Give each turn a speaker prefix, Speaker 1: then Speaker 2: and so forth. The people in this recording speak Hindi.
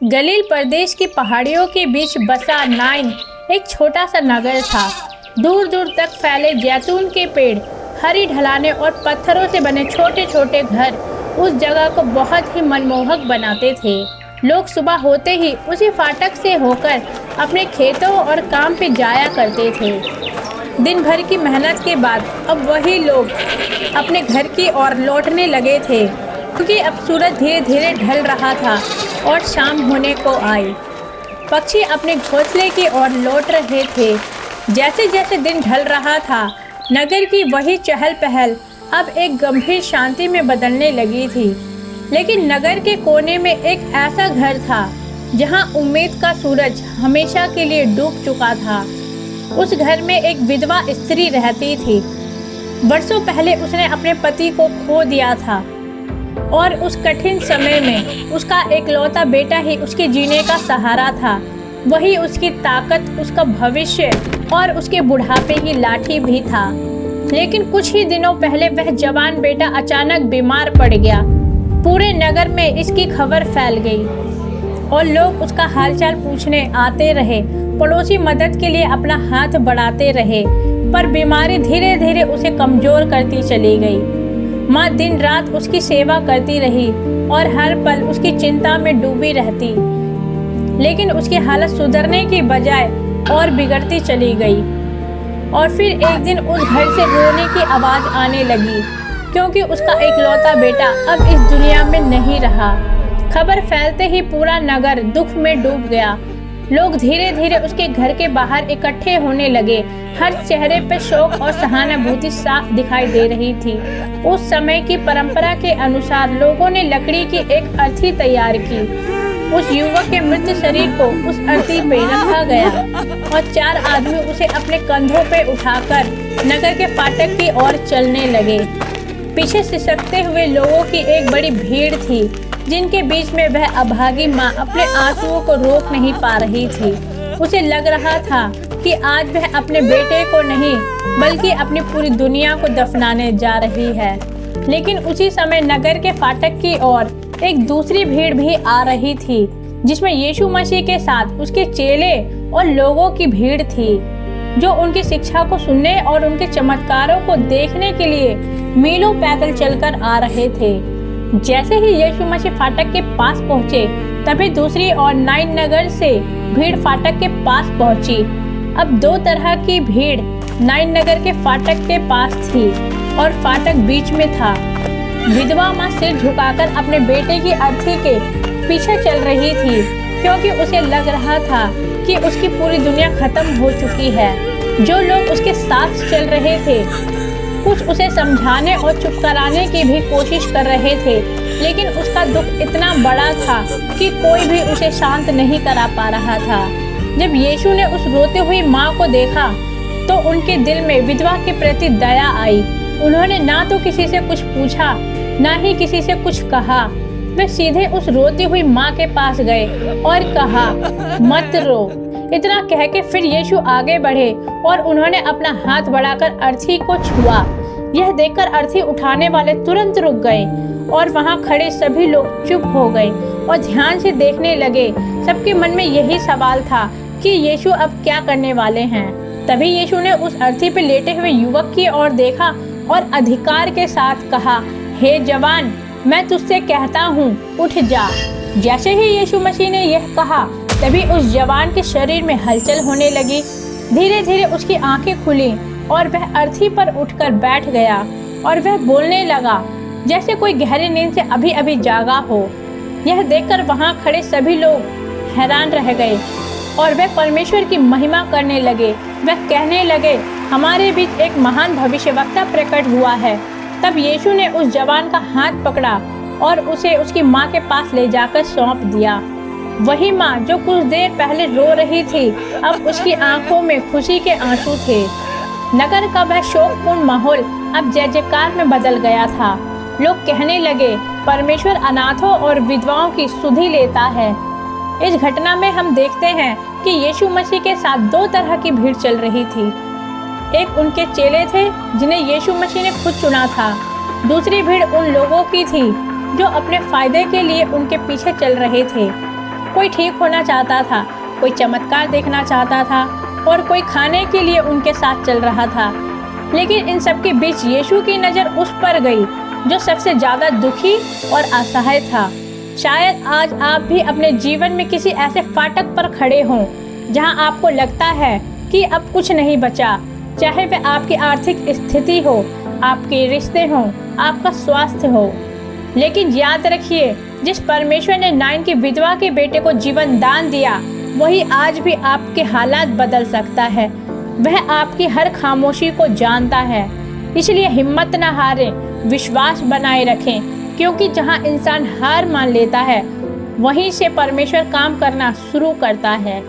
Speaker 1: गलील प्रदेश की पहाड़ियों के बीच बसा नाइन एक छोटा सा नगर था। दूर दूर तक फैले जैतून के पेड़, हरी ढलानें और पत्थरों से बने छोटे छोटे घर उस जगह को बहुत ही मनमोहक बनाते थे। लोग सुबह होते ही उसी फाटक से होकर अपने खेतों और काम पे जाया करते थे। दिन भर की मेहनत के बाद अब वही लोग अपने घर की ओर लौटने लगे थे, क्योंकि अब सूरज धीरे धीरे ढल रहा था और शाम होने को आई। पक्षी अपने घोंसले की ओर लौट रहे थे। जैसे जैसे दिन ढल रहा था, नगर की वही चहल पहल अब एक गंभीर शांति में बदलने लगी थी। लेकिन नगर के कोने में एक ऐसा घर था जहां उम्मीद का सूरज हमेशा के लिए डूब चुका था। उस घर में एक विधवा स्त्री रहती थी। वर्षों पहले उसने अपने पति को खो दिया था और उस कठिन समय में उसका एकलौता बेटा ही उसके जीने का सहारा था। वही उसकी ताकत, उसका भविष्य और उसके बुढ़ापे की लाठी भी था। लेकिन कुछ ही दिनों पहले वह जवान बेटा अचानक बीमार पड़ गया। पूरे नगर में इसकी खबर फैल गई और लोग उसका हालचाल पूछने आते रहे। पड़ोसी मदद के लिए अपना हाथ बढ़ाते रहे, पर बीमारी धीरे धीरे उसे कमजोर करती चली गई। माँ दिन रात उसकी सेवा करती रही और हर पल उसकी चिंता में डूबी रहती, लेकिन उसकी हालत सुधरने की बजाय और बिगड़ती चली गई। और फिर एक दिन उस घर से रोने की आवाज आने लगी, क्योंकि उसका एकलौता बेटा अब इस दुनिया में नहीं रहा। खबर फैलते ही पूरा नगर दुख में डूब गया। लोग धीरे धीरे उसके घर के बाहर इकट्ठे होने लगे। हर चेहरे पर शोक और सहानुभूति साफ दिखाई दे रही थी। उस समय की परंपरा के अनुसार लोगों ने लकड़ी की एक अर्थी तैयार की। उस युवक के मृत शरीर को उस अर्थी पे रखा गया और 4 आदमी उसे अपने कंधों पे उठाकर नगर के फाटक की ओर चलने लगे। पीछे सिसकते हुए लोगों की एक बड़ी भीड़ थी, जिनके बीच में वह अभागी माँ अपने आंसुओं को रोक नहीं पा रही थी। उसे लग रहा था कि आज वह अपने बेटे को नहीं, बल्कि अपनी पूरी दुनिया को दफनाने जा रही है। लेकिन उसी समय नगर के फाटक की ओर एक दूसरी भीड़ भी आ रही थी, जिसमें यीशु मसीह के साथ उसके चेले और लोगों की भीड़ थी, जो उनकी शिक्षा को सुनने और उनके चमत्कारों को देखने के लिए मीलों पैदल चलकर आ रहे थे। जैसे ही यीशु मसीह फाटक के पास पहुंचे, तभी दूसरी ओर नाइन नगर से भीड़ फाटक के पास पहुंची। अब 2 तरह की भीड़ नाइन नगर के फाटक के पास थी और फाटक बीच में था। विधवा माँ सिर झुकाकर अपने बेटे की अर्थी के पीछे चल रही थी, क्योंकि उसे लग रहा था कि उसकी पूरी दुनिया खत्म हो चुकी है। जो लोग उसके साथ चल रहे थे, कुछ उसे समझाने और चुप कराने की भी कोशिश कर रहे थे, लेकिन उसका दुख इतना बड़ा था कि कोई भी उसे शांत नहीं करा पा रहा था। जब यीशु ने उस रोती हुई माँ को देखा, तो उनके दिल में विधवा के प्रति दया आई। उन्होंने ना तो किसी से कुछ पूछा, ना ही किसी से कुछ कहा। वे सीधे उस रोती हुई माँ के पास गए और कहा, मत रो। इतना कह के फिर यीशु आगे बढ़े और उन्होंने अपना हाथ बढ़ाकर अर्थी को छुआ। यह देखकर अर्थी उठाने वाले तुरंत रुक गए और वहां खड़े सभी लोग चुप हो गए और ध्यान से देखने लगे। सबके मन में यही सवाल था कि यीशु अब क्या करने वाले हैं। तभी यीशु ने उस अर्थी पे लेटे हुए युवक की ओर देखा और अधिकार के साथ कहा, हे जवान, मैं तुझसे कहता हूँ, उठ जा। जैसे ही यीशु मसीह ने यह कहा, तभी उस जवान के शरीर में हलचल होने लगी। धीरे धीरे उसकी आंखें खुली और वह अर्थी पर उठकर बैठ गया और वह बोलने लगा जैसे कोई गहरी नींद से अभी अभी जागा हो। यह देखकर वहां खड़े सभी लोग हैरान रह गए और वह परमेश्वर की महिमा करने लगे। वह कहने लगे, हमारे बीच एक महान भविष्यवक्ता प्रकट हुआ है। तब यीशु ने उस जवान का हाथ पकड़ा और उसे उसकी माँ के पास ले जाकर सौंप दिया। वही माँ जो कुछ देर पहले रो रही थी, अब उसकी आंखों में खुशी के आंसू थे। नगर का वह शोकपूर्ण माहौल अब जय जयकार में बदल गया था। लोग कहने लगे, परमेश्वर अनाथों और विधवाओं की सुधि लेता है। इस घटना में हम देखते हैं कि यीशु मसीह के साथ 2 तरह की भीड़ चल रही थी। एक उनके चेले थे, जिन्हें यीशु मसीह ने खुद चुना था। दूसरी भीड़ उन लोगों की थी जो अपने फायदे के लिए उनके पीछे चल रहे थे। कोई ठीक होना चाहता था, कोई चमत्कार देखना चाहता था और कोई खाने के लिए उनके साथ चल रहा था। लेकिन इन सब के बीच यीशु की नज़र उस पर गई जो सबसे ज़्यादा दुखी और असहाय था। शायद आज आप भी अपने जीवन में किसी ऐसे फाटक पर खड़े हों जहां आपको लगता है कि अब कुछ नहीं बचा, चाहे वह आपकी आर्थिक स्थिति हो, आपके रिश्ते हों, आपका स्वास्थ्य हो। लेकिन याद रखिए, जिस परमेश्वर ने नाइन की विधवा के बेटे को जीवन दान दिया, वही आज भी आपके हालात बदल सकता है। वह आपकी हर खामोशी को जानता है। इसलिए हिम्मत न हारें, विश्वास बनाए रखें, क्योंकि जहां इंसान हार मान लेता है, वहीं से परमेश्वर काम करना शुरू करता है।